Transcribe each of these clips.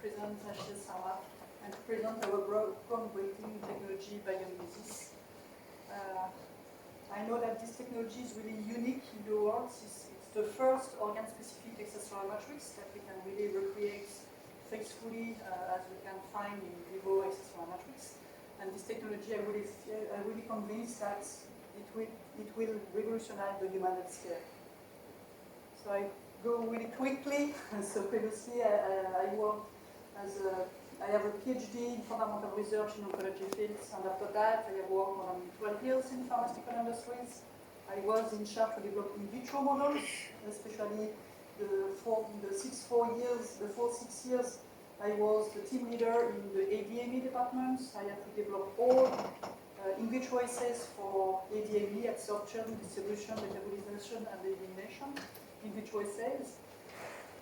represent HCS Pharma and to present our groundbreaking technology, BIOMIMESYS. I know that this technology is really unique in the world. It's the first organ-specific extracellular matrix that we can really recreate faithfully as we can find in vivo extracellular matrix. And this technology, I'm really convinced that it will revolutionize the human healthcare. So I go really quickly. So previously, I worked I have a PhD in fundamental research in oncology fields, and after that, I have worked more than 12 years in pharmaceutical industries. I was in charge to develop in vitro models, especially the 6 years. I was the team leader in the ADME department. I had to develop all in vitro assays for ADME, absorption, distribution, metabolization, and elimination in vitro assays.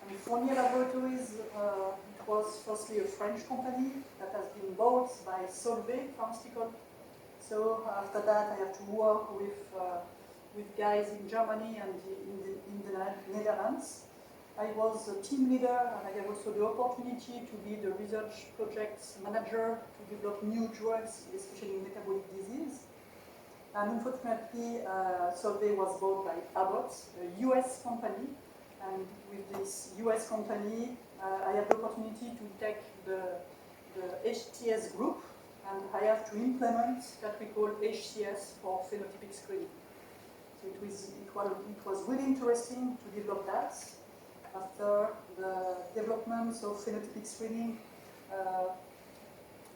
And Fournier Laboratories, it was firstly a French company that has been bought by Solvay Pharmaceutical. So after that, I have to work with guys in Germany and in the Netherlands. I was a team leader, and I have also the opportunity to be the research project manager to develop new drugs, especially in metabolic disease. And unfortunately, Solvay was bought by Abbott, a US company. And with this US company, I have the opportunity to take the HCS group, and I have to implement that we call HCS for phenotypic screening. So it was really interesting to develop that. After the development of phenotypic screening,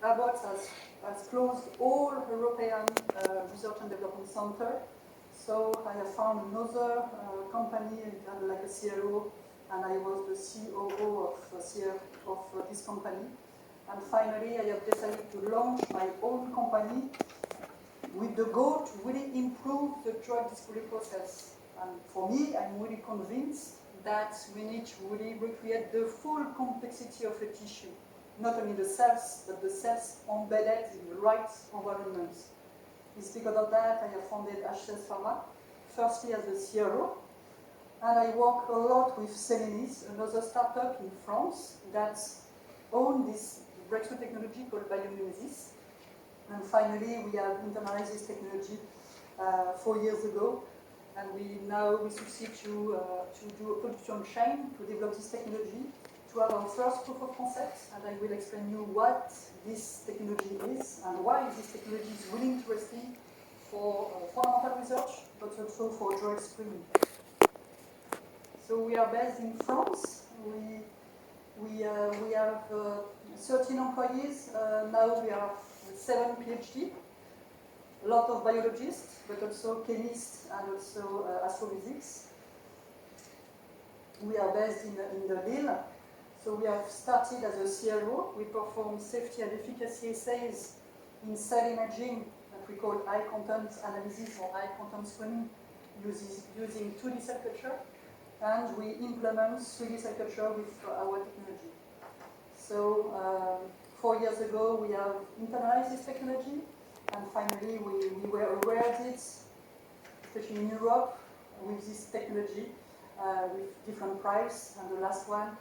Abbott has closed all European research and development centers. So I have found another company, like a CRO, and I was the COO of this company. And finally, I have decided to launch my own company with the goal to really improve the drug discovery process. And for me, I'm really convinced that we need to really recreate the full complexity of a tissue. Not only the cells, but the cells embedded in the right environment. It's because of that I have founded HCS Pharma, firstly as a CRO, and I work a lot with Celenis, another startup in France that owns this breakthrough technology called BIOMIMESYS. And finally, we have internalized this technology 4 years ago, and we succeed to do a production chain to develop this technology, to have our first proof of concept, and I will explain you what this technology is and why this technology is really interesting for fundamental research, but also for drug screening. So we are based in France. We have 13 employees. Now we are 7 PhD, a lot of biologists, but also chemists and also astrophysics. We are based in the Lille. So we have started as a CRO. We perform safety and efficacy assays in cell imaging that we call high content analysis or high content screening using 2D cell culture. And we implement 3D cell culture with our technology. So 4 years ago, we have internalized this technology. And finally, we were awarded, especially in Europe, with this technology with different prizes. And the last one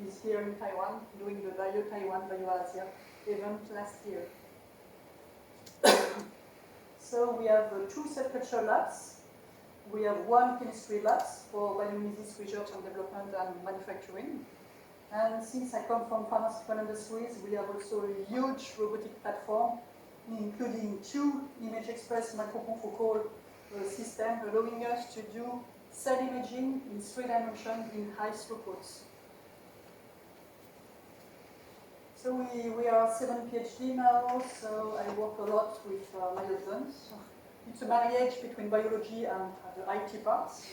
is here in Taiwan, doing the Taiwan Bio-Asia event last year. So we have 2 cell culture labs. We have 1 chemistry lab for BIOMIMESYS research and development and manufacturing. And since I come from pharmaceutical industries, we have also a huge robotic platform, including 2 image express microconfocal systems, allowing us to do cell imaging in 3 dimensions in high throughputs. So we are 7 PhD now, so I work a lot with my husband. It's a marriage between biology and the IT parts,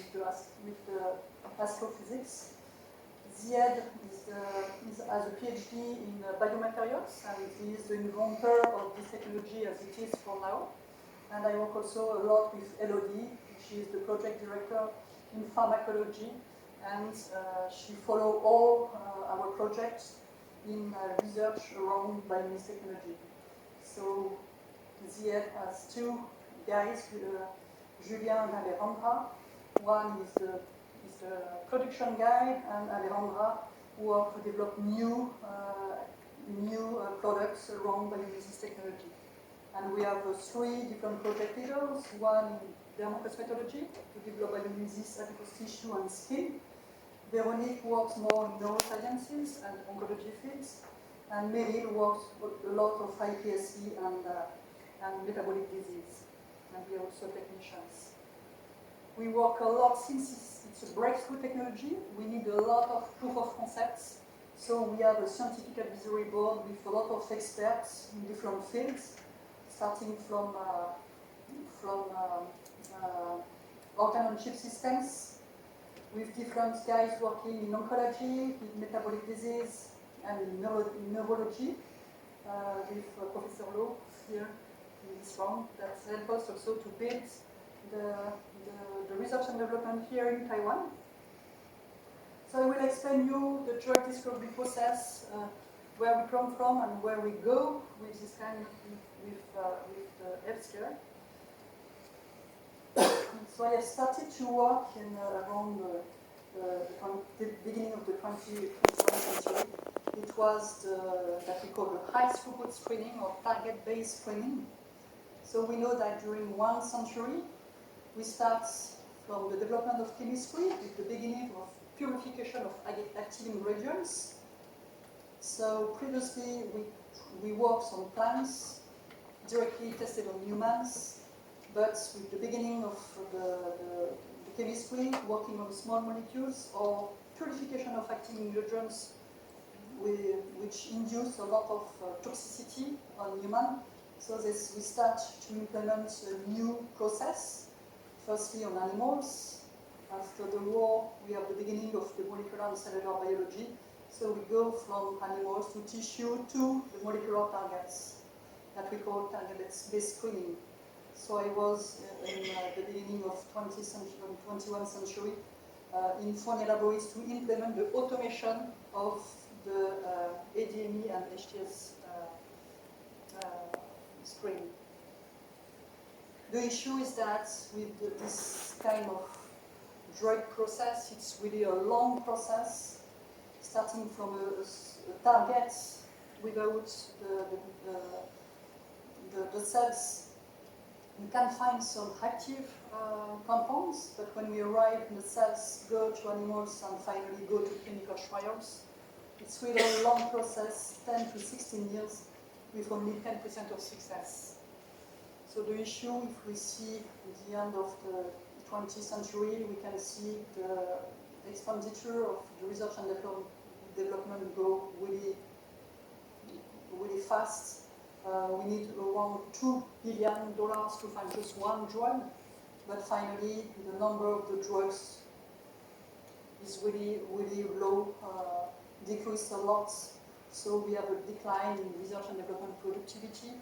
with the astrophysics. Ziad has a PhD in biomaterials, and he is the inventor of this technology as it is for now. And I work also a lot with Elodie. She is the project director in pharmacology, and she follows all our projects in research around BIOMIMESYS technology. So Ziad has 2 guys, Julien and Alejandra. One is the production guy, and Alejandra work to develop new products around BIOMIMESYS technology. And we have 3 different project leaders, one in dermocosmetology to develop BIOMIMESYS adipose tissue and skin. Veronique works more in neurosciences and oncology fields, and Meryl works a lot of efficacy and metabolic disease, and we are also technicians. We work a lot since it's a breakthrough technology. We need a lot of proof of concepts. So we have a scientific advisory board with a lot of experts in different fields, starting from organ-on-chip systems, with different guys working in oncology, in metabolic disease, and in neurology, with Professor Lowe here in this room, that helped us also to build the research and development here in Taiwan. So I will explain you the drug discovery process, where we come from and where we go with this kind of healthcare. So I have started to work in around the beginning of the 21st century. It was that we call the high throughput screening or target-based screening. So we know that during 1 century, we start from the development of chemistry with the beginning of purification of active ingredients. So previously we worked on plants, directly tested on humans, but with the beginning of the chemistry, working on small molecules or purification of active ingredients which induce a lot of toxicity on human. So we start to implement a new process, firstly on animals. After the war, we have the beginning of the molecular and cellular biology. So we go from animals to tissue to the molecular targets that we call target-based screening. So I was in the beginning of 21st century in phone laboratories to implement the automation of the ADME and HCS screening. The issue is that with this kind of drug process, it's really a long process, starting from a target without the cells. We can find some active compounds, but when we arrive in the cells, go to animals and finally go to clinical trials, it's really a long process, 10 to 16 years, with only 10% of success. So the issue, if we see at the end of the 20th century, we can see the expenditure of the research and development go really, really fast. We need around $2 billion to find just one drug, but finally the number of the drugs is really, really low, decreased a lot. So we have a decline in research and development productivity.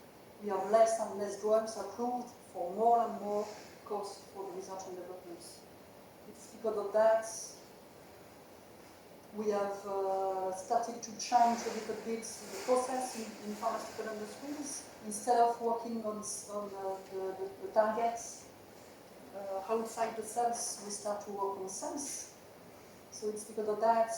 We have less and less drugs approved for more and more costs for the research and development. It's because of that we have started to change a little bit the process in pharmaceutical industries. Instead of working on the targets outside the cells, we start to work on cells. So it's because of that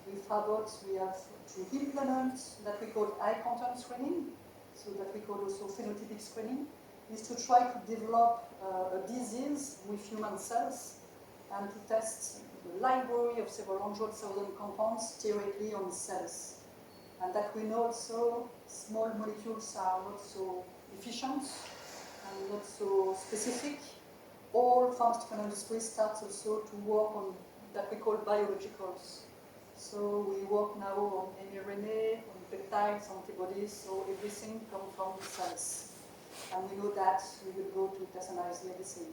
with Abbott we have to implement that we call high content screening, so that we call also phenotypic screening, is to try to develop a disease with human cells and to test the library of several 100,000 compounds theoretically on cells. And that we know also small molecules are not so efficient and not so specific. All pharmaceutical industry starts also to work on that we call biologicals. So we work now on mRNA, on peptides, antibodies, so everything comes from cells. And we know that we will go to personalized medicine.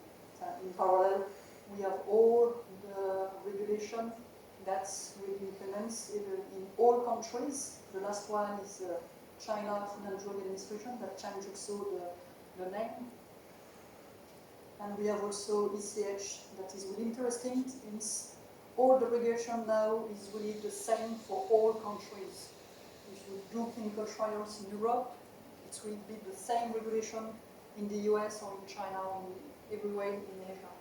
In parallel, we have all the regulation that we implement in all countries. The last one is China Food and Drug Administration that changed also the name. And we have also ECH that is really interesting. It's all the regulation now is really the same for all countries. If you do clinical trials in Europe, it will be the same regulation in the US or in China or everywhere in Asia.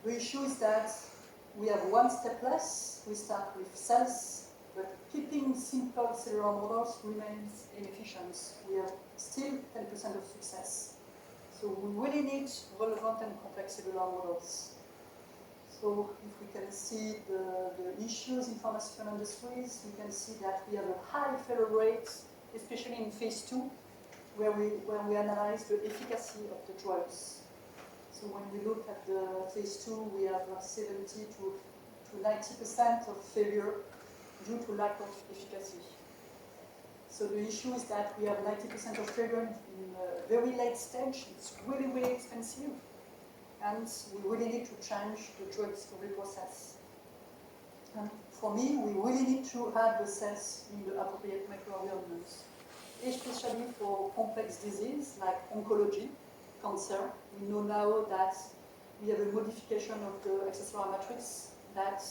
The issue is that we have one step less. We start with cells, but keeping simple cellular models remains inefficient. We have still 10% of success. So we really need relevant and complex cellular models. So if we can see the issues in pharmaceutical industries, we can see that we have a high failure rate, especially in phase 2, where we analyze the efficacy of the drugs. So when we look at the phase 2, we have 70 to 90% of failure due to lack of efficacy. So the issue is that we have 90% of failure in a very late stage. It's really, really expensive. And we really need to change the drug discovery process. And for me, we really need to have the cells in the appropriate microenvironments, especially for complex disease like oncology, cancer. We know now that we have a modification of the extracellular matrix that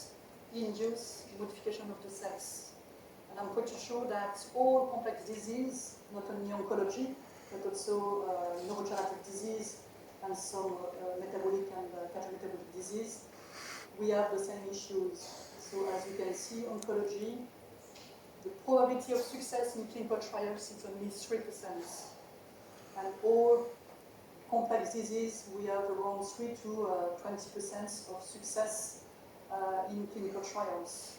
induces modification of the cells. And I'm pretty sure that all complex disease, not only oncology, but also neurodegenerative disease and some metabolic and cardiometabolic disease, we have the same issues. So as you can see, oncology, the probability of success in clinical trials is only 3%. And all complex disease, we have around 3 to 20% of success in clinical trials.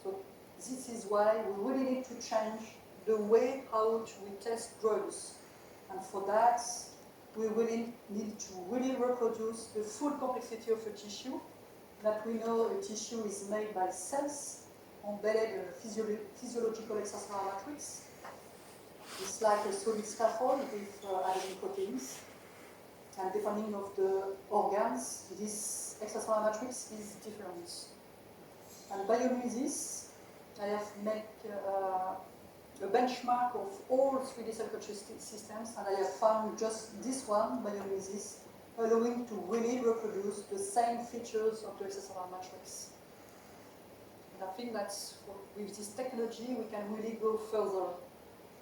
So this is why we really need to change the way how we test drugs. And for that, we really need to really reproduce the full complexity of a tissue, that we know a tissue is made by cells embedded in a physiological extracellular matrix. It's like a solid scaffold with adhesion proteins. And depending on the organs, this extracellular matrix is different. And BIOMIMESYS, I have made a benchmark of all 3D cell culture systems, and I have found just this one, BIOMIMESYS, allowing to really reproduce the same features of the extracellular matrix. And I think that with this technology, we can really go further.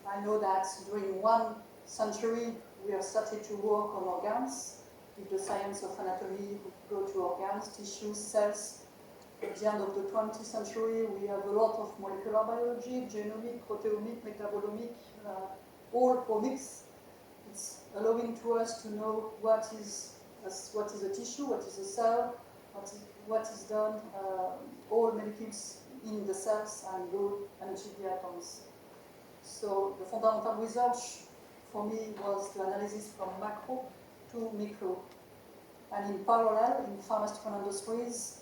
I know that during 1 century, we have started to work on organs. With the science of anatomy, we go to organs, tissues, cells. At the end of the 20th century, we have a lot of molecular biology, genomic, proteomic, metabolomic, all omics. It's allowing to us to know what is a tissue, what is a cell, what is done, all molecules in the cells and go and achieve the atoms. So the fundamental research for me was the analysis from macro to micro. And in parallel, in pharmaceutical industries,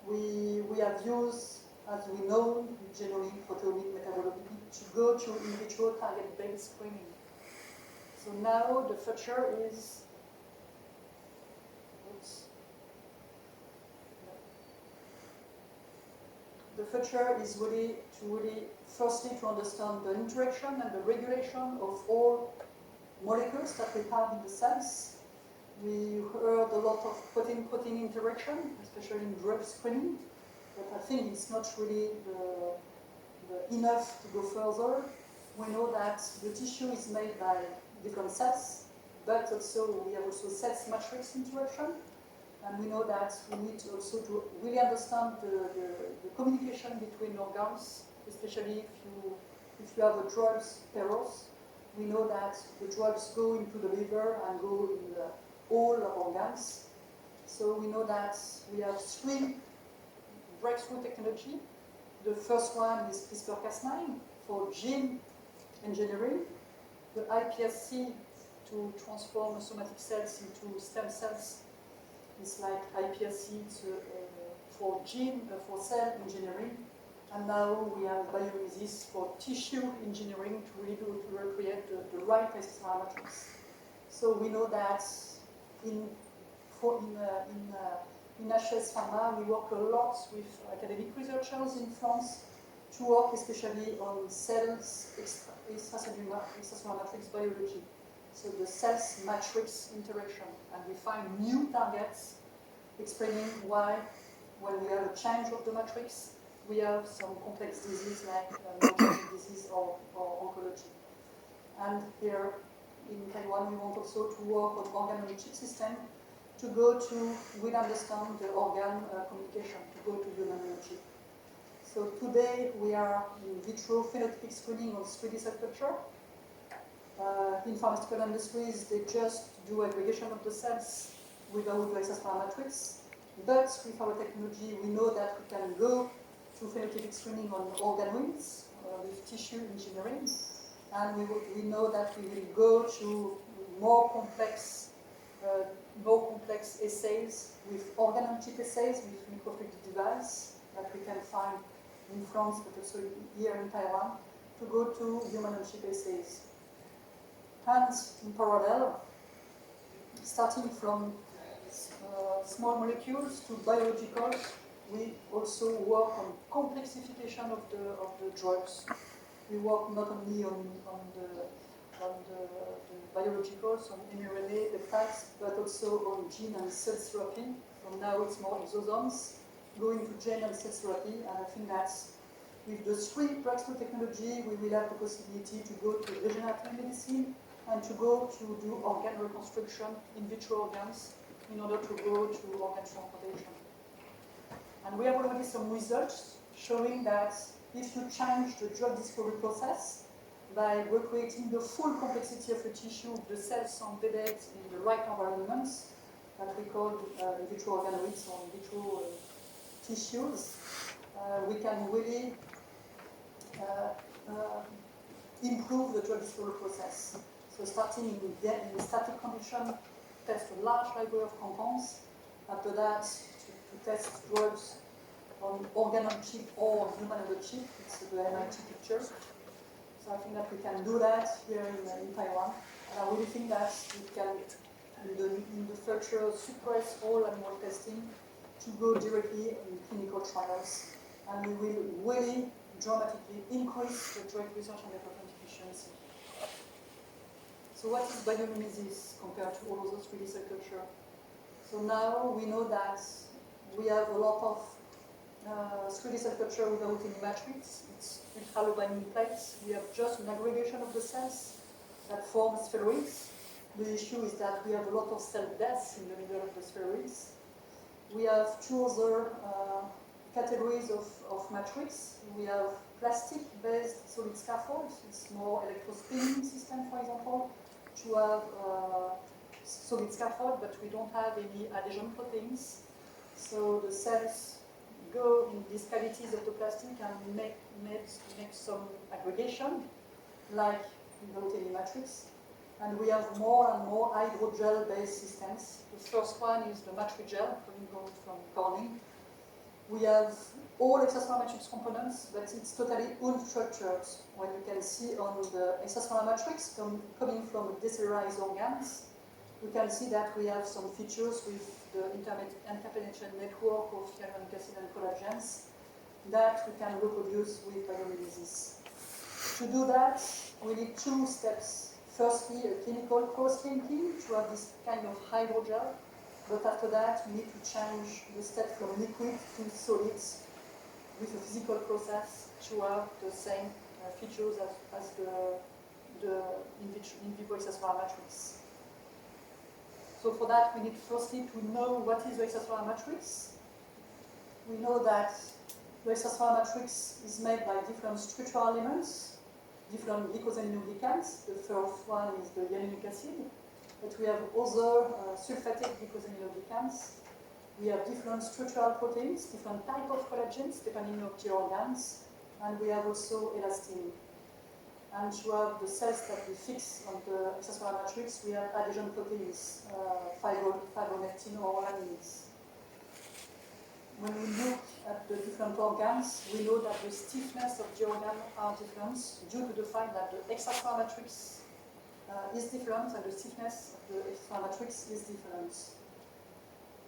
we have used, as we know, genomic, proteomic, metabolomic, to go to in vitro target-based screening. So now the future is, really firstly to understand the interaction and the regulation of all molecules that we have in the cells. We heard a lot of protein-protein interaction, especially in drug screening, but I think it's not really enough to go further. We know that the tissue is made by different cells, but also we have also cells matrix interaction, and we know that we need also to really understand the communication between organs, especially if you have a drugs pairs. We know that the drugs go into the liver and go in all organs. So we know that we have 3 breakthrough technology. The first one is CRISPR-Cas9 for gene engineering, the iPSC to transform somatic cells into stem cells. It's like iPSC for cell engineering. And now we have BIOMIMESYS for tissue engineering to recreate the right extracellular matrix. So we know that in HCS Pharma, we work a lot with academic researchers in France to work especially on cells, extracellular matrix biology. So the cells matrix interaction. And we find new targets explaining why, when we have a change of the matrix, we have some complex disease like neurodegenerative disease or oncology. And here in Taiwan, we want also to work on organ-on-chip system to go to, we'll understand the organ communication, to go to human chip. So today we are in vitro phenotypic screening on 3D cell culture. In pharmaceutical industries, they just do aggregation of the cells without the HCS Pharma matrix. But with our technology, we know that we can go to phenotypic screening on organoids with tissue engineering. And we know that we will go to more complex assays with organ-on-chip assays with microfluidic device that we can find in France, but also here in Taiwan, to go to human-on-chip assays. And in parallel, starting from small molecules to biologicals, we also work on complexification of the drugs. We work not only on the biologicals, on mRNA, peptides, but also on gene and cell therapy. From now it's more exosomes, going to gene and cell therapy, and I think that's with the 3 breakthrough technology, we will have the possibility to go to regenerative medicine and to go to do organ reconstruction in vitro organs in order to go to organ transplantation. And we have already some results showing that if you change the drug discovery process by recreating the full complexity of the tissue, the cells embedded in the right environments, that we call in vitro organoids or in vitro tissues, we can really improve the drug discovery process. So starting in static condition, test a large library of compounds. After that, to test drugs on organ-on-chip or human-on-chip. It's the MIT picture. So I think that we can do that here in Taiwan. And I really think that we can, in the future, suppress all animal testing to go directly in clinical trials. And we will really dramatically increase the drug research and development efficiency. So what is biomimesis compared to all those 3D cell culture? So now we know that we have a lot of 3D cell culture without any matrix. It's ultra-low binding plates. We have just an aggregation of the cells that form spheroids. The issue is that we have a lot of cell deaths in the middle of the spheroids. We have 2 other categories of matrix. We have plastic-based solid scaffolds. It's more electrospinning system, for example, to have solid scaffold, but we don't have any adhesion proteins. So the cells go in these cavities of the plastic and make some aggregation, like without any matrix. And we have more and more hydrogel-based systems. The first one is the matrigel, coming from Corning. We have all HCS Pharma matrix components, but it's totally unstructured. When you can see on the HCS Pharma matrix coming from decellularized organs, we can see that we have some features with the interpenetration network of hyaluronic acid and collagens that we can reproduce with biomimesis. To do that, we need 2 steps. Firstly, a chemical cross-linking to have this kind of hydrogel, but after that, we need to change the step from liquid to solids with a physical process to have the same features as the in vivo HCS Pharma matrix. So for that, we need firstly to know what is the HCS Pharma matrix. We know that the HCS Pharma matrix is made by different structural elements, different glycosaminoglycans. The first one is the hyaluronic acid, but we have other sulfatic glycosaminoglycans. We have different structural proteins, different type of collagens depending on the organs, and we have also elastin. And to have the cells that we fix on the HCS Pharma matrix, we have adhesion proteins, fibronectin or lamines. When we look at the different organs, we know that the stiffness of the organ are different due to the fact that the HCS Pharma matrix is different and the stiffness of the HCS Pharma matrix is different.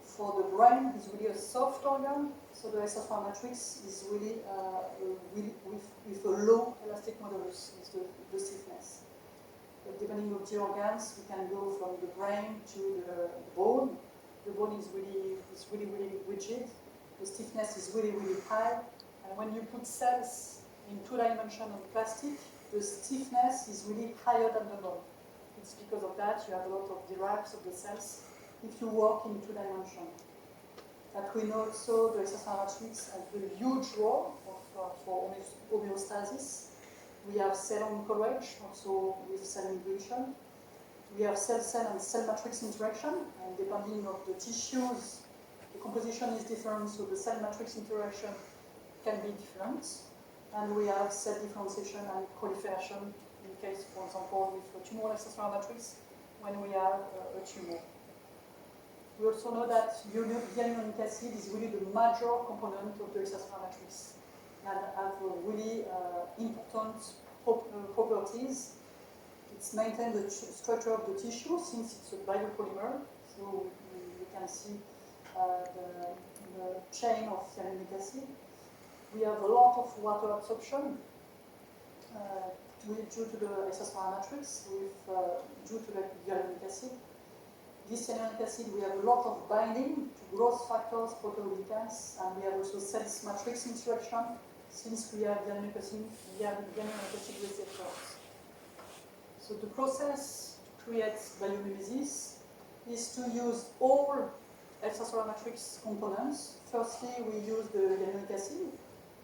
For the brain, it's really a soft organ, so the HCS Pharma matrix is really with a low elastic modulus, is the stiffness. But depending on the organs, we can go from the brain to the bone. The bone is really rigid. The stiffness is really high. And when you put cells in 2 dimensions on plastic, the stiffness is really higher than the bone. It's because of that you have a lot of derives of the cells if you work in 2 dimensions. That we know also the extracellular matrix has a huge role for homeostasis. We have cell on coverage, also with cell inhibition. We have cell-cell and cell matrix interaction, and depending on the tissues, the composition is different, so the cell matrix interaction can be different. And we have cell differentiation and proliferation in case, for example, with a tumoral extracellular matrix when we have a tumor. We also know that hyaluronic acid is really the major component of the extracellular matrix and have really important properties. It's maintained the structure of the tissue since it's a biopolymer, so you can see the chain of hyaluronic acid. We have a lot of water absorption due to the extracellular matrix, due to the hyaluronic acid. This hyaluronic acid, we have a lot of binding to growth factors, proteoglycans, and we have also cell matrix interaction since we have hyaluronic acid receptors. So the process to create biomimesis is to use all extracellular matrix components. Firstly, we use the hyaluronic acid.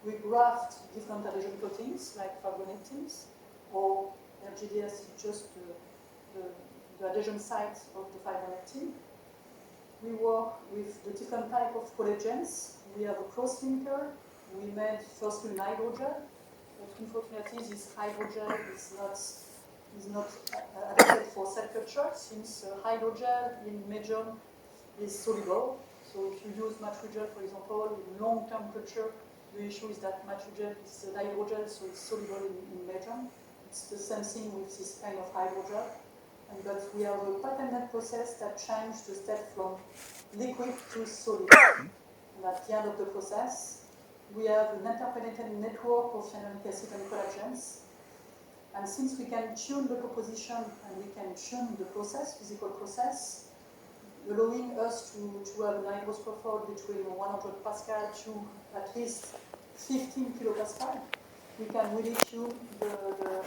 We graft different adhesion proteins like fibronectins or RGDS, just the adhesion site of the fibronectin. We work with the different type of collagens. We have a cross-linker. We made firstly an hydrogel, but unfortunately this hydrogel is not adapted for cell culture since hydrogel in medium is soluble. So if you use matrigel, for example, in long-term culture, the issue is that matrigel is an hydrogel, so it's soluble in medium. It's the same thing with this kind of hydrogel. But we have a patented process that changed the step from liquid to solid. And at the end of the process, we have an interpenetrated network of hyaluronic acid and collagens. And since we can tune the composition and we can tune the process, physical process, allowing us to have an hydroscaffold between 100 Pascal to at least 15 kilopascal, we can really tune the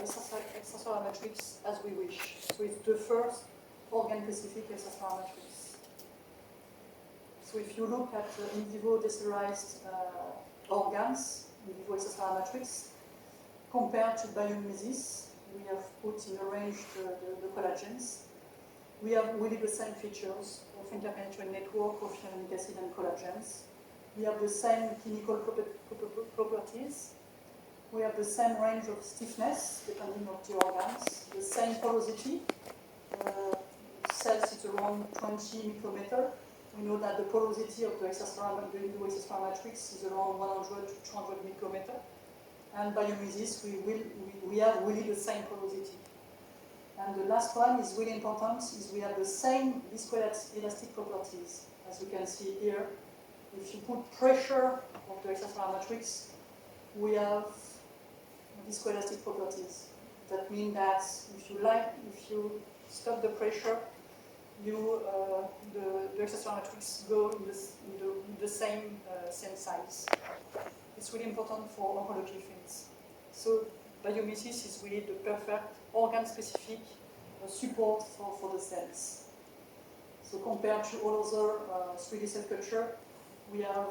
extracellular matrix as we wish. So it's the first organ-specific extracellular matrix. So if you look at in vivo decellularized organs, in vivo extracellular matrix, compared to biomimesis, we have put in a range the collagens. We have really the same features of interpenetrating network of hyaluronic acid and collagens. We have the same clinical properties. We have the same range of stiffness, depending on the organs, the same porosity. Cells is around 20 micrometers. We know that the porosity of the extracellular matrix is around 100 to 200 micrometers. And biomimesis, we have really the same porosity. And the last one is really important, is we have the same viscoelastic properties. As you can see here, if you put pressure of the extracellular matrix, we have viscoelastic properties. That means that if you stop the pressure, the extracellular matrix go in the same size. It's really important for oncology fields. So biomimesis is really the perfect organ-specific support for the cells. So compared to all other 3D cell culture, we have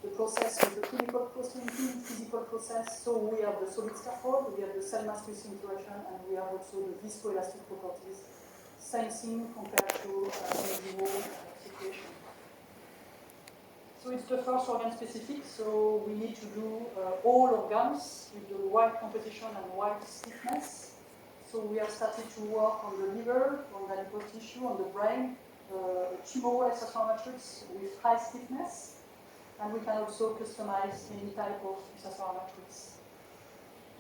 the process with the clinical cross-linking, physical process. So we have the solid scaffold, we have the cell matrix interaction, and we have also the viscoelastic properties. Same thing compared to in vivo situation. So it's the first organ-specific, so we need to do all organs with the right composition and right stiffness. So we have started to work on the liver, on the adipose tissue, on the brain, tumoral extracellular matrix with high stiffness, and we can also customize any type of extracellular matrix.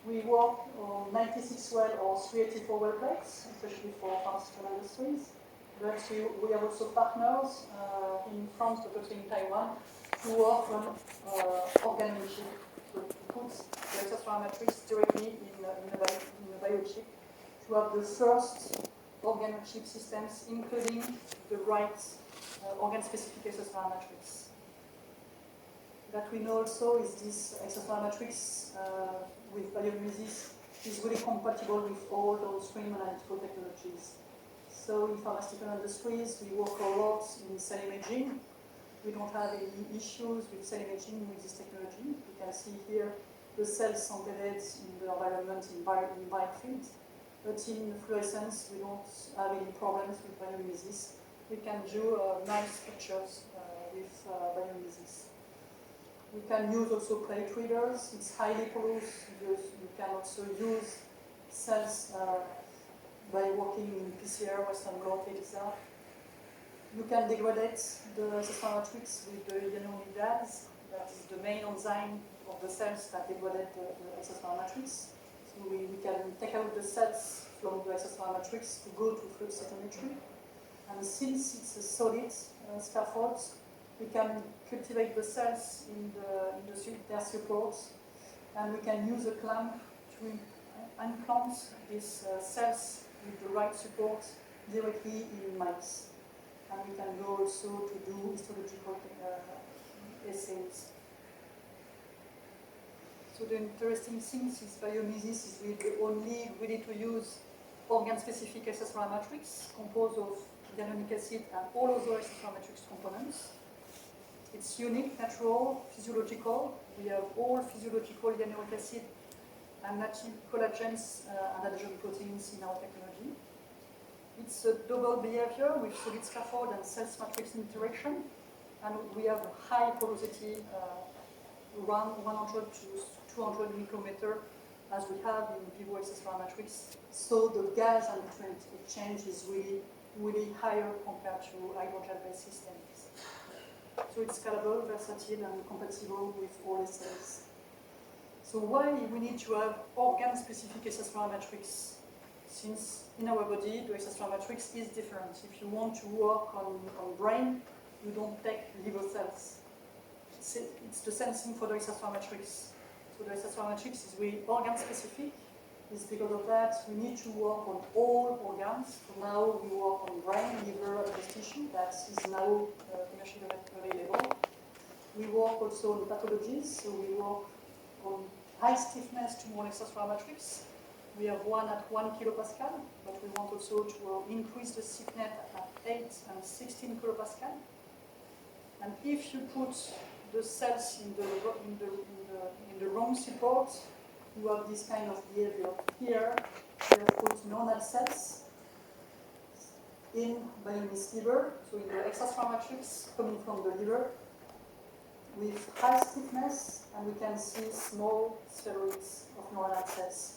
We work on 96 well or 384 well plates, especially for pharmaceutical industries. But we have also partners in France, but also in Taiwan, to work on organ-on-chip, so to put the extracellular matrix directly in a biochip, to have the first organ-on-chip systems, including the right organ-specific extracellular matrix. That we know also is this extracellular matrix with biomimesis is really compatible with all those stream analytical technologies. So in pharmaceutical industries, we work a lot in cell imaging. We don't have any issues with cell imaging with this technology. You can see here the cells embedded in the environment in biofield. But in fluorescence, we don't have any problems with biomimesis. We can do nice pictures with biomimesis. We can use also plate readers. It's highly porous because you can also use cells by working in PCR, Western blot, etc. You can degrade the HCS matrix with the hyaluronic. That is the main enzyme of the cells that degrade the HCS matrix. So we can take out the cells from the HCS matrix to go to flow cytometry. And since it's a solid scaffold, we can cultivate the cells in their supports, and we can use a clamp to implant these cells with the right support directly in mice. And we can go also to do histological assays. So the interesting thing is BIOMIMESYS is really the only ready-to-use organ-specific extracellular matrix composed of hyaluronic acid and all other extracellular matrix components. It's unique, natural, physiological. We have all physiological hyaluronic acid and native collagens and adhesion proteins in our technology. It's a double behavior with solid scaffold and cells matrix interaction, and we have a high porosity, around 100 to 200 micrometer, as we have in vivo extracellular matrix. So the gas and nutrient exchange is really higher compared to hydrogel-based systems. So it's scalable, versatile, and compatible with all assays. So why we need to have organ-specific extracellular matrix? Since in our body, the extracellular matrix is different. If you want to work on brain, you don't take liver cells. It's the same thing for the extracellular matrix. So the extracellular matrix is really organ-specific. It's because of that we need to work on all organs. So now we work on brain, liver, and breast tissue. That is now commercially available. We work also on pathologies. So we work on high stiffness tumoral extracellular matrix. We have one at 1 kilopascal, but we want also to increase the stiffness at 8 and 16 kilopascal. And if you put the cells in the wrong support, you have this kind of behavior. Here, we have put neuronal cells in BIOMIMESYS liver, so in the extracellular matrix coming from the liver, with high stiffness, and we can see small spheroids of neuronal cells.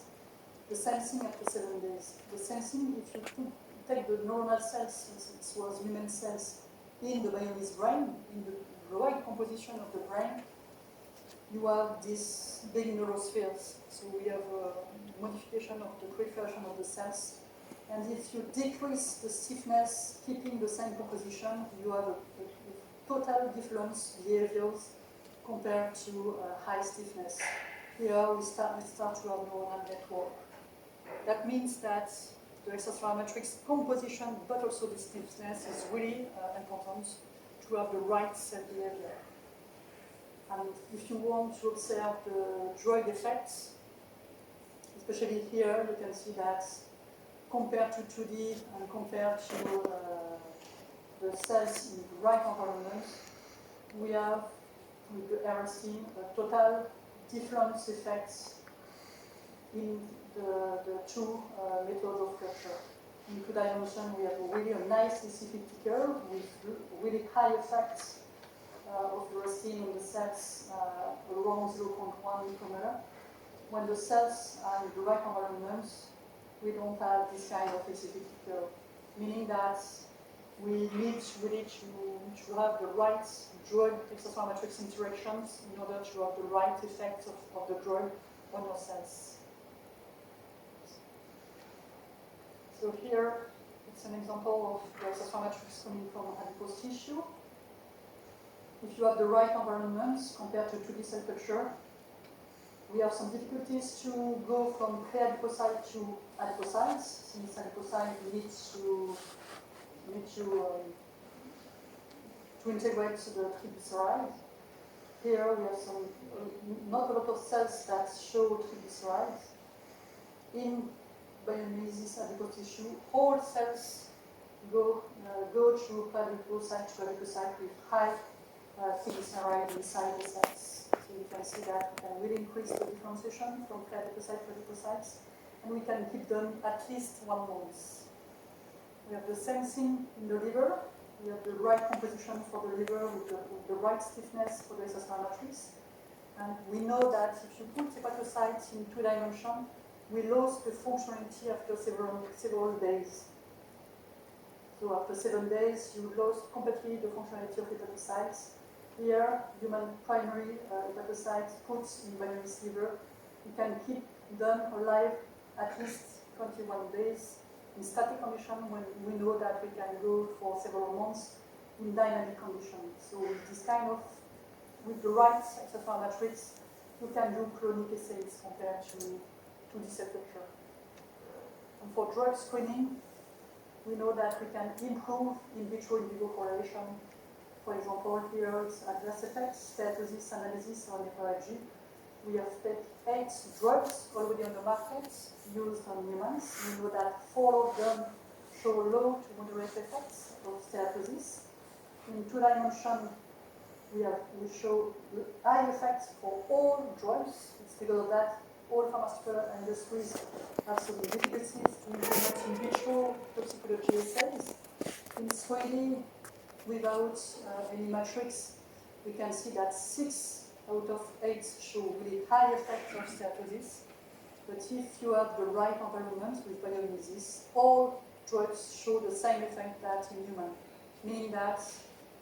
The same thing after 7 days. The same thing if you take the neuronal cells, since it was human cells, in the BIOMIMESYS brain, in the right composition of the brain, you have these big neurospheres. So we have a modification of the proliferation of the cells. And if you decrease the stiffness, keeping the same composition, you have a total different behaviors compared to high stiffness. Here we start to have neuronal network. That means that the extracellular matrix composition, but also the stiffness, is really important to have the right cell behavior. And if you want to observe the drug effects, especially here, you can see that compared to 2D and compared to the cells in the right environment, we have, with the RST, a total different effects in the two methods of culture. In 2 dimension, we have really a nice specific ticker with really high effects of the resting on the cells around 0.1 micrometer. When the cells are in the right environment, we don't have this kind of specific ticker, meaning that we need really to have the right drug extracellular matrix interactions in order to have the right effects of the drug on your cells. So here, it's an example of the extracellular matrix coming from adipose tissue. If you have the right environment compared to 2D cell culture, we have some difficulties to go from pre-adipocyte to adipocytes, since adipocyte needs to integrate the triglycerides. Here we have not a lot of cells that show triglycerides. In BIOMIMESYS adipose tissue, all cells go to hydrocyte to hydrocyte with high triglyceride inside the cells. So you can see that we can really increase the differentiation from hydrocyte to hydrocytes, and we can keep them at least 1 month. We have the same thing in the liver. We have the right composition for the liver with the right stiffness for the extracellular matrix. And we know that if you put hepatocytes in 2 dimensions, we lose the functionality after several days. So after 7 days, you lost completely the functionality of hepatocytes. Here, human primary hepatocytes put in BIOMIMESYS liver, we can keep them alive at least 21 days in static condition when we know that we can go for several months in dynamic conditions. So with this kind of, with the right extracellular matrix, you can do clonic assays compared to this culture. And for drug screening, we know that we can improve in vitro in vivo correlation. For example, here it's adverse effects, steatosis analysis on ecology. We have taken 8 drugs already on the market used on humans. We know that 4 of them show low to moderate effects of steatosis. In 2 dimensions, we show high effects for all drugs. It's because of that all pharmaceutical industries have some difficulties to implement in vitro toxicology assays. In 3D, without any matrix, we can see that 6 out of 8 show really high effects of steatosis. But if you have the right environment with BIOMIMESYS, all drugs show the same effect that in human, meaning that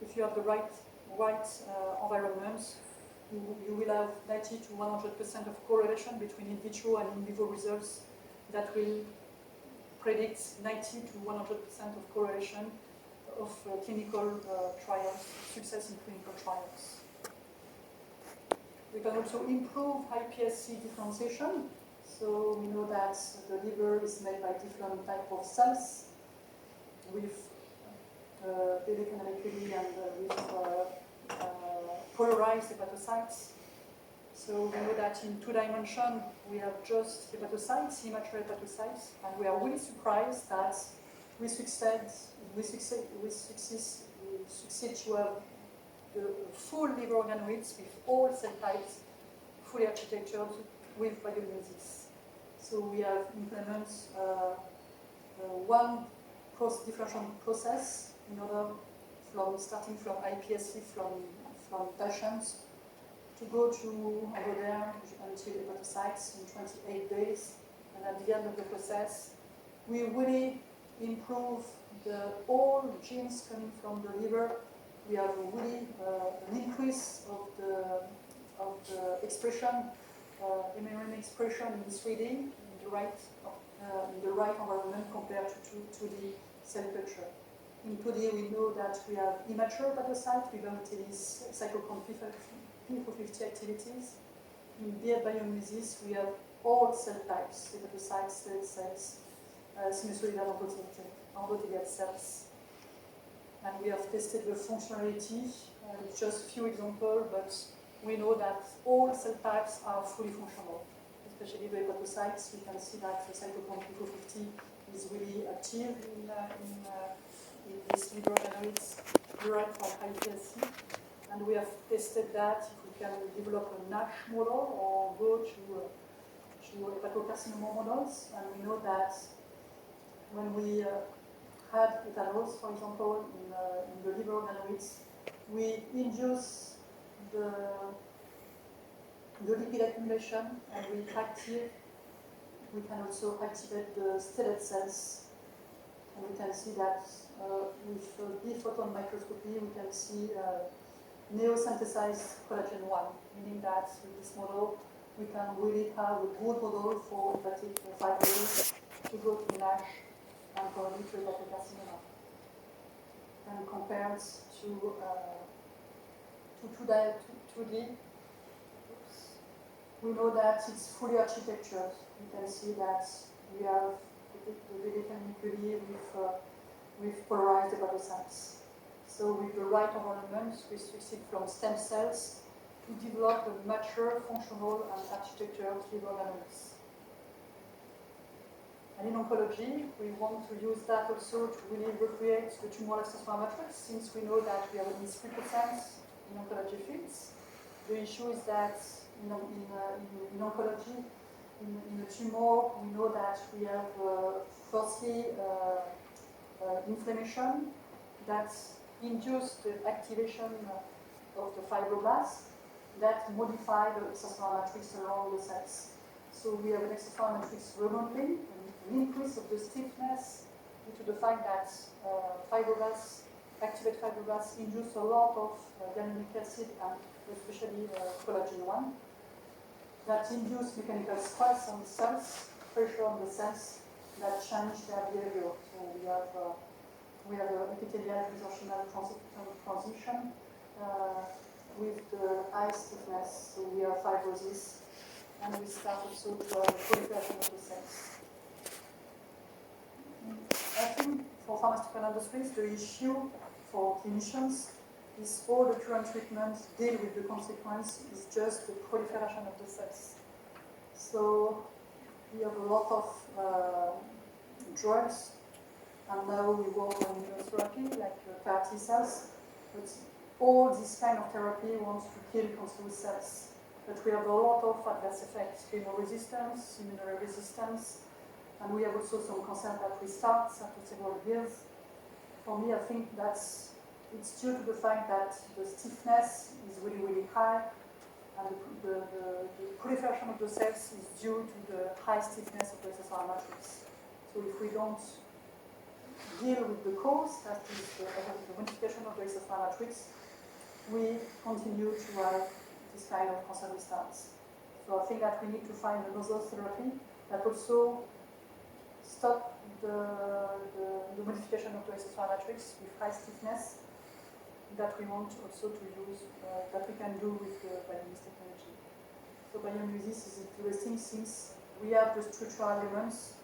if you have the right environment, you will have 90 to 100% of correlation between in vitro and in vivo results that will predict 90 to 100% of correlation of clinical trials, success in clinical trials. We can also improve HCS differentiation. So we know that the liver is made by different types of cells with physicochemical and with polarized hepatocytes. So we know that in 2 dimensions we have just hepatocytes, immature hepatocytes, and we are really surprised that we succeed to have the full liver organoids with all cell types fully architectured with BIOMIMESYS. So we have implemented one differential process in order starting from iPSC from patients to go there until hepatocytes in 28 days. And at the end of the process, we really improve all genes coming from the liver. We have really an increase of the expression, mRNA expression in 3D in the right environment compared to the cell culture. In 2D, we know that we have immature hepatocytes without these cytochrome P450 activities. In BIOMIMESYS, we have all cell types: hepatocytes, stellate cells, sinusoidal endothelial cells. And we have tested the functionality, just a few examples, but we know that all cell types are fully functional, especially the hepatocytes. We can see that the cytochrome P450 is really active in these liver organoids derived from HCS. And we have tested that if we can develop a NASH model or go to hepatocarcinoma models. And we know that when we had ethanol, for example, in the liver organoids, we induce the lipid accumulation and we can also activate the stellate cells. And we can see that with B-photon microscopy, we can see neosynthesized collagen 1, meaning that with this model, we can really have a good model for hepatic fibrosis to go to NASH and probably to hepatocarcinoma. And compared to 2D, we know that it's fully architectured. You can see that we have the with polarized hepatocytes. So with the right environment, we succeed from stem cells to develop a mature, functional, and architectured liver organoids. And in oncology, we want to use that also to really recreate the tumoral extracellular matrix, since we know that we have only 3% in oncology fields. The issue is that in oncology, in a tumor, we know that we have firstly inflammation that induces the activation of the fibroblasts that modify the extracellular matrix around the cells. So we have an extracellular matrix remodeling, an increase of the stiffness due to the fact that activate fibroblasts induce a lot of hyaluronic acid and especially collagen 1 that induce mechanical stress on the cells, pressure on the cells that change their behavior. So we have an epithelial resorptional transition with the high stiffness. So we have fibrosis, and we start also to have proliferation of the cells. I think for pharmaceutical industries, the issue for clinicians is all the current treatments deal with the consequence is just the proliferation of the cells. So we have a lot of drugs, and now we work on immunotherapy like CAR T cells, but all this kind of therapy wants to kill cancerous cells. But we have a lot of adverse effects, chemoresistance, immunoresistance, and we have also some concerns that restart after several years. For me, I think it's due to the fact that the stiffness is really, really high, and the proliferation of the cells is due to the high stiffness of the extracellular matrix. So if we don't deal with the cause, that is the modification of the extracellular matrix, we continue to have this kind of cancer restarts. So I think that we need to find another therapy that also stop the modification of the extracellular matrix with high stiffness that we want also to use, that we can do with the BIOMIMESYS technology. So BIOMIMESYS is interesting since we have the structural elements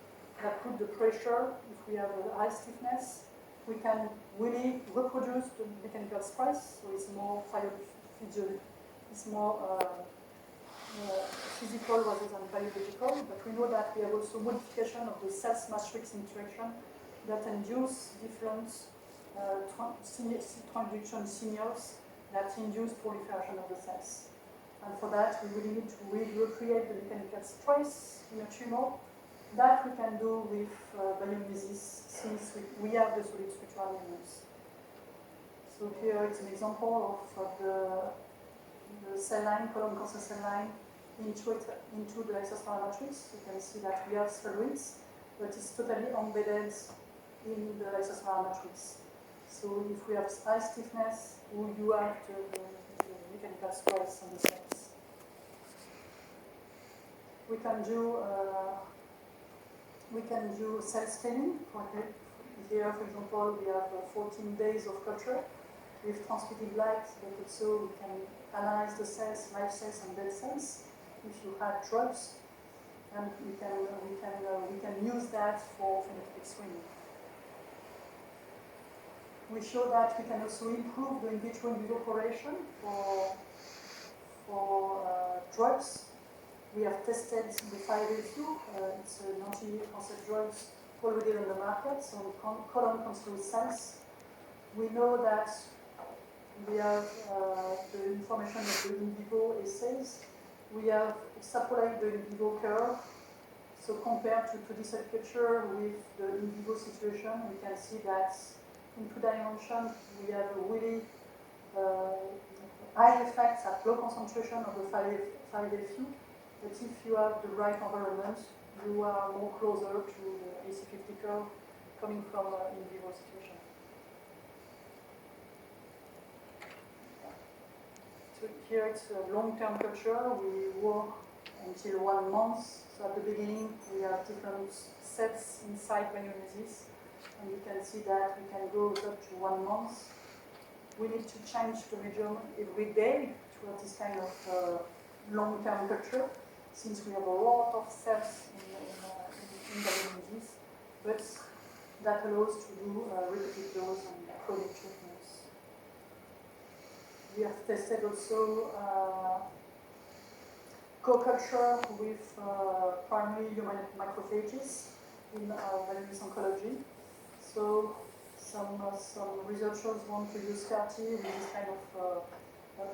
that put the pressure. If we have a high stiffness, we can really reproduce the mechanical stress, so it's more physiological, it's more physical rather than biological, but we know that we have also modification of the cells matrix interaction that induce different transduction signals that induce proliferation of the cells. And for that, we really need to recreate the mechanical stress in a tumor. That we can do with BIOMIMESYS since we have the solid structural elements. So here it's an example of the cell line, column cancer cell line, into the extracellular matrix. You can see that we have spheroids, but it's totally embedded in the extracellular matrix. So if we have high stiffness, you have the mechanical stress on the cells. We can do cell scanning. Here, for example, we have 14 days of culture with transmitted light, but also we can analyze the cells, live cells and dead cells, if you had drugs, and we can use that for phenotypic screening. We show that we can also improve the in vitro in vivo correlation for drugs. We have tested the 5-AFU, it's an anti-cancer drug already on the market, so colon cancerous cells. We know that we have the information of the in vivo assays. We have extrapolated the in vivo curve. So compared to 2D cell culture with the in vivo situation, we can see that in 2 dimensions we have a really high effects at low concentration of the 5-AFU. But if you have the right environment, you are more closer to the AC50 curve coming from in vivo situation. So here it's a long-term culture. We work until 1 month. So at the beginning, we have different sets inside BIOMIMESYS, and you can see that we can go up to 1 month. We need to change the medium every day to have this kind of long-term culture, since we have a lot of cells in BIOMIMESYS, but that allows to do repeated dose and chronic treatments. We have tested also co-culture with primary human macrophages in BIOMIMESYS Oncology. So some researchers want to use CAR-T with this kind of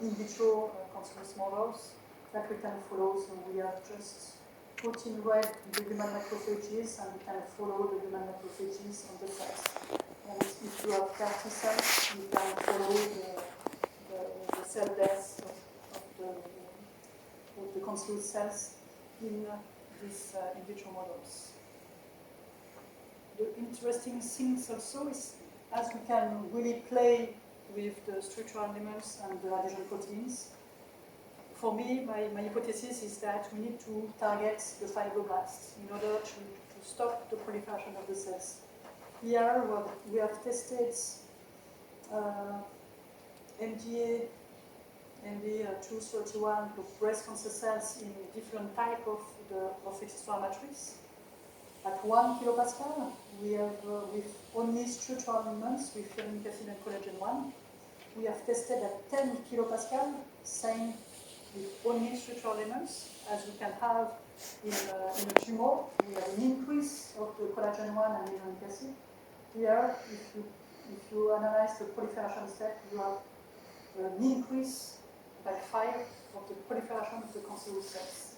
in vitro continuous models that we can follow. So we have just put in red the human macrophages, and we can follow the human macrophages on the cells. And if you have CAR-T cells, you can follow the cell death of the continuous cells in these in vitro models. The interesting things also is, as we can really play with the structural elements and the adhesion proteins, for me, my hypothesis is that we need to target the fibroblasts in order to stop the proliferation of the cells. Here, we have tested MDA 231 of breast cancer cells in different type of extracellular matrix. At 1 kilopascal, we have with only structural elements with hyaluronic acid and collagen 1. We have tested at 10 kilopascal, same with only structural elements, as we can have in a tumor. We have an increase of the collagen 1 and hyaluronic acid. Here, if you analyze the proliferation step, you have an increase by 5 of the proliferation of the cancerous cells.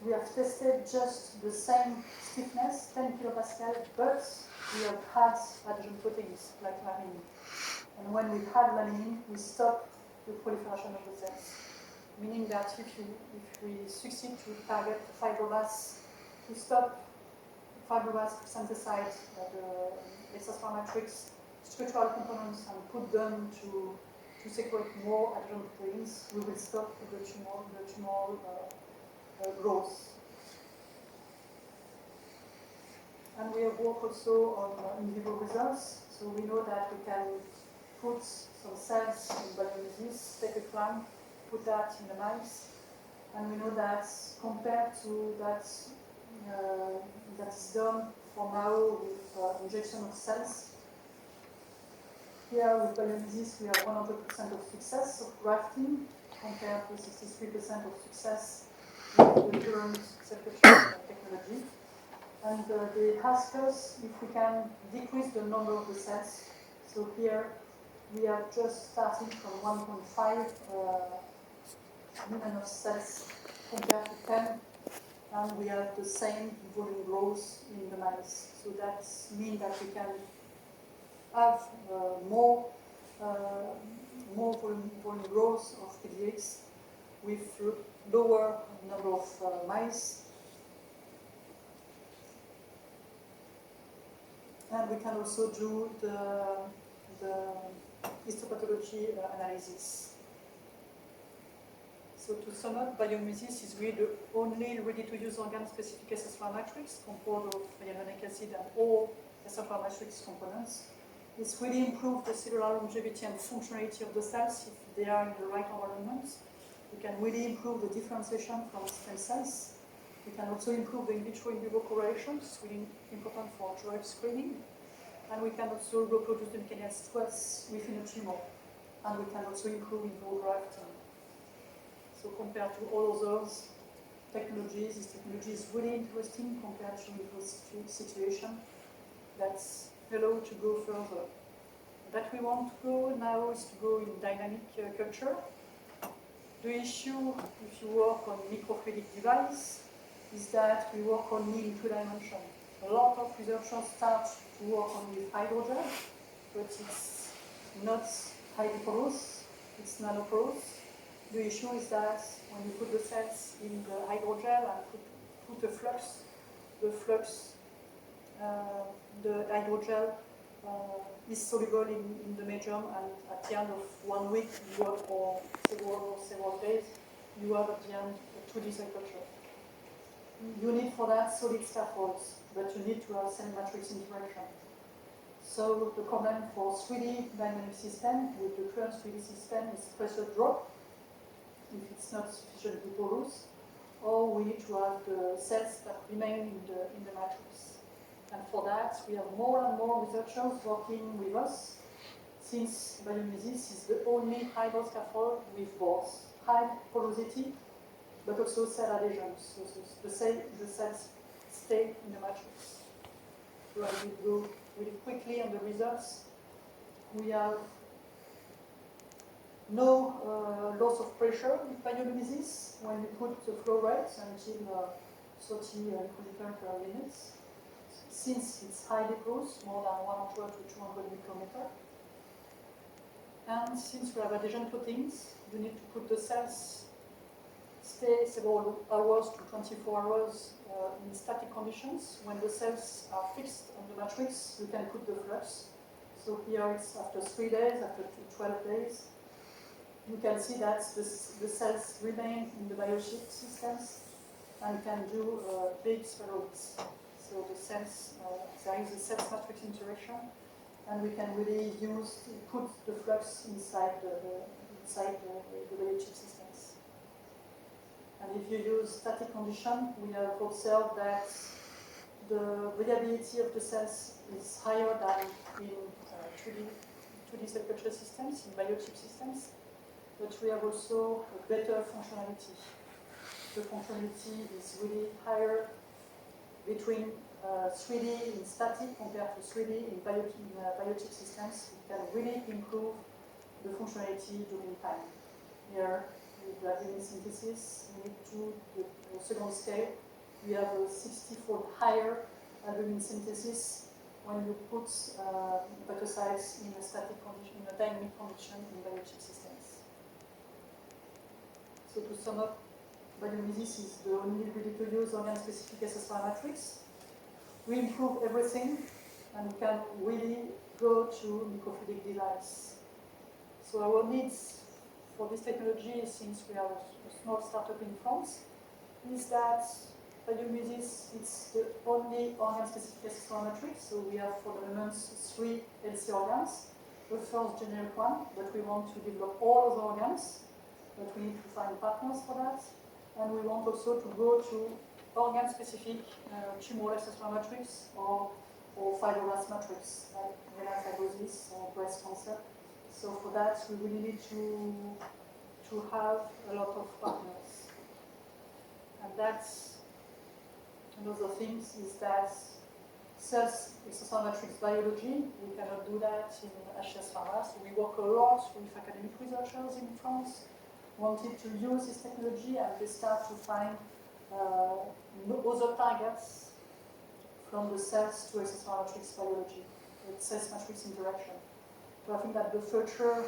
We have tested just the same stiffness, 10 kilopascal, but we have had adhesion proteins like laminin. And when we had laminin, we stop the proliferation of the cells. Meaning that if we succeed to target the fibroblasts, to stop fibroblasts to synthesize the extracellular matrix structural components and put them to secrete more adhesion proteins, we will stop the tumoral growth. And we have worked also on in vivo results. So we know that we can put some cells in BIOMIMESYS, take a clamp, put that in the mice, and we know that compared to that that is done for now with injection of cells. Here with BIOMIMESYS we have 100% of success of grafting compared to 63% of success with the current cell culture technology. And they ask us if we can decrease the number of the cells. So here we are just starting from 1.5 million of cells compared to 10, and we have the same volume growth in the mice. So that means that we can have more volume growth of PDX with lower number of mice. And we can also do the histopathology analysis. So to sum up, BIOMIMESYS is really the only ready-to-use organ-specific extracellular matrix composed of hyaluronic acid and all extracellular matrix components. It's really improved the cellular longevity and functionality of the cells if they are in the right environment. We can really improve the differentiation from stem cells. We can also improve the in vitro in vivo correlations, really important for drug screening. And we can also reproduce the mechanical stress within a tumor. And we can also improve in vivo grafting. So compared to all others technologies, this technology is really interesting compared to the situation that's allowed to go further. That we want to go now is to go in dynamic culture. The issue, if you work on microfluidic device, is that we work only in 2 dimensions. A lot of researchers start to work only with hydrogel, but it's not highly porous, it's nanoporous. The issue is that when you put the cells in the hydrogel and put a flux, the hydrogel is soluble in the medium, and at the end of 1 week, or several days, you have at the end a 2D cell culture. You need for that solid scaffolds, but you need to have cell matrix interaction. So the problem for 3D dynamic system with the current 3D system is pressure drop if it's not sufficiently porous, or we need to have the cells that remain in the matrix. And for that, we have more and more researchers working with us, since BIOMIMESYS is the only hydroscaffold with both high porosity, but also cell adhesions. So the cells stay in the matrix. So I will go really quickly on the results. We have no loss of pressure with bioluminescence when you put the flow rate until 30 microliter per minute. Since it's highly close, more than 100 to 200 micrometer. And since we have adhesion coatings, you need to put the cells stay several hours to 24 hours in static conditions. When the cells are fixed on the matrix, you can put the flux. So here it's after 3 days, after 12 days. You can see that the cells remain in the biochip systems and can do big spheroids. So the cells, there is a cells matrix interaction, and we can really put the flux inside the biochip systems. And if you use static condition, we have observed that the variability of the cells is higher than in 2D cell culture systems, in biochip systems, but we have also a better functionality. The functionality is really higher between 3D in static compared to 3D in biochip systems. It can really improve the functionality during time. Here, with the adhesion synthesis, we need to the second scale. We have a 60-fold higher albumin synthesis when you put hepatocytes in a static condition, in a dynamic condition in biochip systems. So to sum up, bioluminescence is the only ready-to-use organ-specific HCS matrix. We improve everything, and we can really go to microfluidic device. So our needs for this technology, since we are a small startup in France, is that bioluminescence is the only organ-specific HCS matrix. So we have, for the moment, 3 LC organs. The first generic one, but we want to develop all other organs, but we need to find partners for that. And we want also to go to organ-specific tumoral matrix or fibroblast matrix, like renal fibrosis or breast cancer. So for that, we really need to have a lot of partners. And that's another thing is that cells extracellular matrix biology, we cannot do that in HCS Pharma. So we work a lot with academic researchers in France, wanted to use this technology, and they start to find other targets from the cells to extracellular matrix biology, the cells matrix interaction. So I think that the future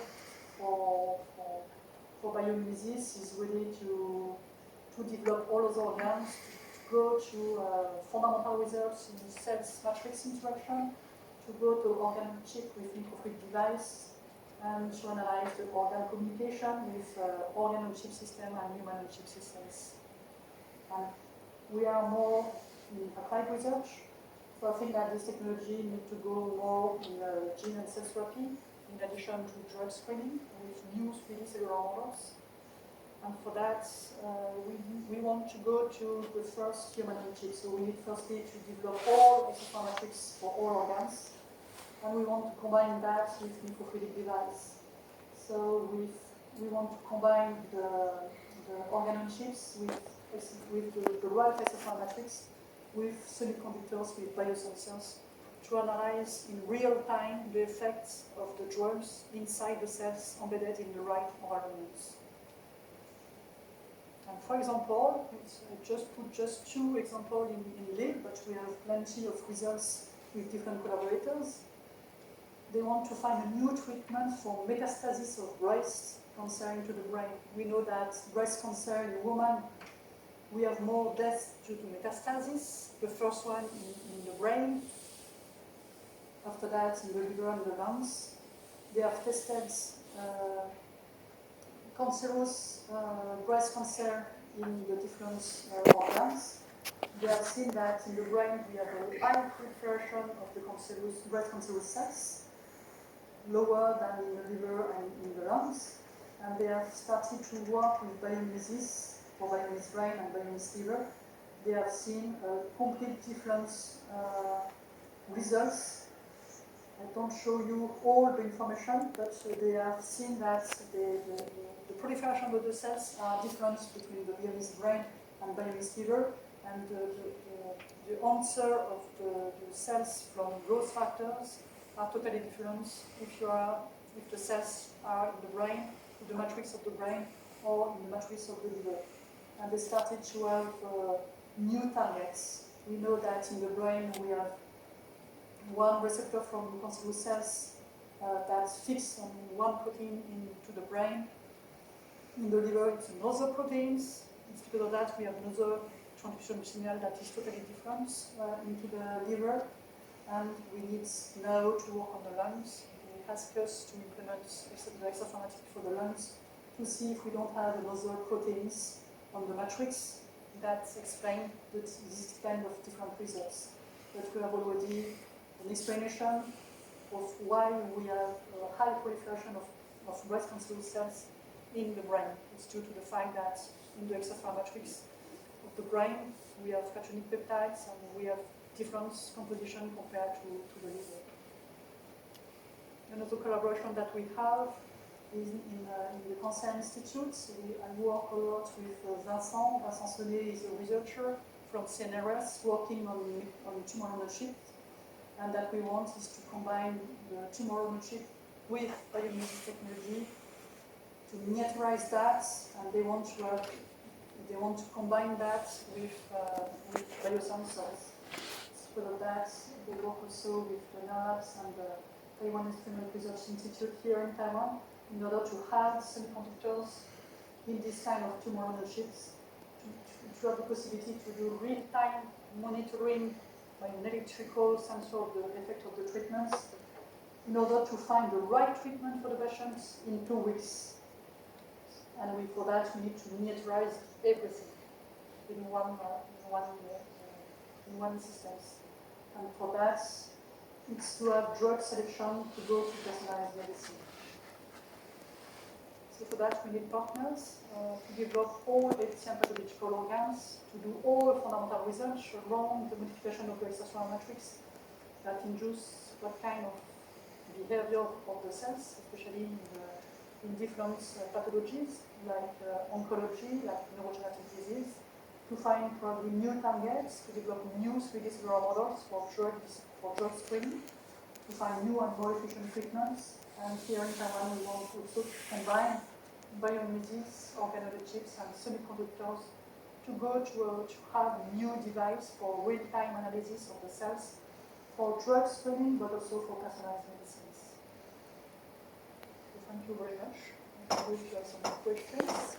for bioluminescence is really to develop all other organs, to go to fundamental results in cells matrix interaction, to go to organ chip with microfluidic device, and to analyze the organ communication with organ-on-chip system and human-on-chip systems. And we are more in applied research, so I think that this technology needs to go more in gene and cell therapy, in addition to drug screening with new 3D cellular models. And for that, we want to go to the first human-on-chip. So we need firstly to develop all extracellular matrix for all organs. And we want to combine that with microfluidic device. So we want to combine the organ-on-chips with the right extracellular matrix with semiconductors, with biosensors, to analyze in real time the effects of the drugs inside the cells embedded in the right environments. And for example, I just put just 2 examples in Lille, but we have plenty of results with different collaborators. They want to find a new treatment for metastasis of breast cancer into the brain. We know that breast cancer in women, we have more deaths due to metastasis. The first one in the brain, after that in the liver and the lungs. They have tested cancerous breast cancer in the different organs. They have seen that in the brain we have a high proliferation of the breast cancerous cells, lower than in the liver and in the lungs. And they have started to work with bioluminescence for bioluminescence brain and bioluminescence liver. They have seen complete different results. I don't show you all the information, but they have seen that the proliferation of the cells are different between the bioluminescence brain and bioluminescence liver, And the answer of the cells from growth factors are totally different if the cells are in the brain, in the matrix of the brain, or in the matrix of the liver. And they started to have new targets. We know that in the brain we have one receptor from cancerous cells that fixes on one protein into the brain. In the liver, it's another proteins. It's because of that we have another transmission signal that is totally different into the liver. And we need now to work on the lungs. They ask us to implement the extracellular matrix for the lungs to see if we don't have another proteins on the matrix that explain this kind of different results. But we have already an explanation of why we have a high proliferation of breast cancer cells in the brain. It's due to the fact that in the extracellular matrix of the brain, we have cationic peptides and we have different composition compared to the liver. Another collaboration that we have is in the Cancer Institute. I work a lot with Vincent. Vincent Sonnet is a researcher from CNRS working on tumoral-like, and that we want is to combine the tumoral-like with BIOMIMESYS technology to miniaturize that, and they want to combine that with biosensors. So for that, they work also with the labs and the Taiwan Instrument Research Institute here in Taiwan in order to have semiconductors in this kind of tumoral-like to have the possibility to do real-time monitoring by an electrical sensor of the effect of the treatments in order to find the right treatment for the patients in 2 weeks. And for that, we need to miniaturize everything in one system. And for that, it's to have drug selection to go to personalized medicine. So for that, we need partners to develop all ECM pathological organs, to do all fundamental research around the modification of the extracellular matrix that induce what kind of behavior of the cells, especially in different pathologies like oncology, like neurodegenerative disease, to find probably new targets, to develop new 3D cellular models for drug screening, to find new and more efficient treatments. And here in Taiwan, we want also to combine BIOMIMESYS, organoleptics, and semiconductors to go to have a new device for real-time analysis of the cells for drug screening, but also for personalized medicines. So thank you very much. I hope you have some questions.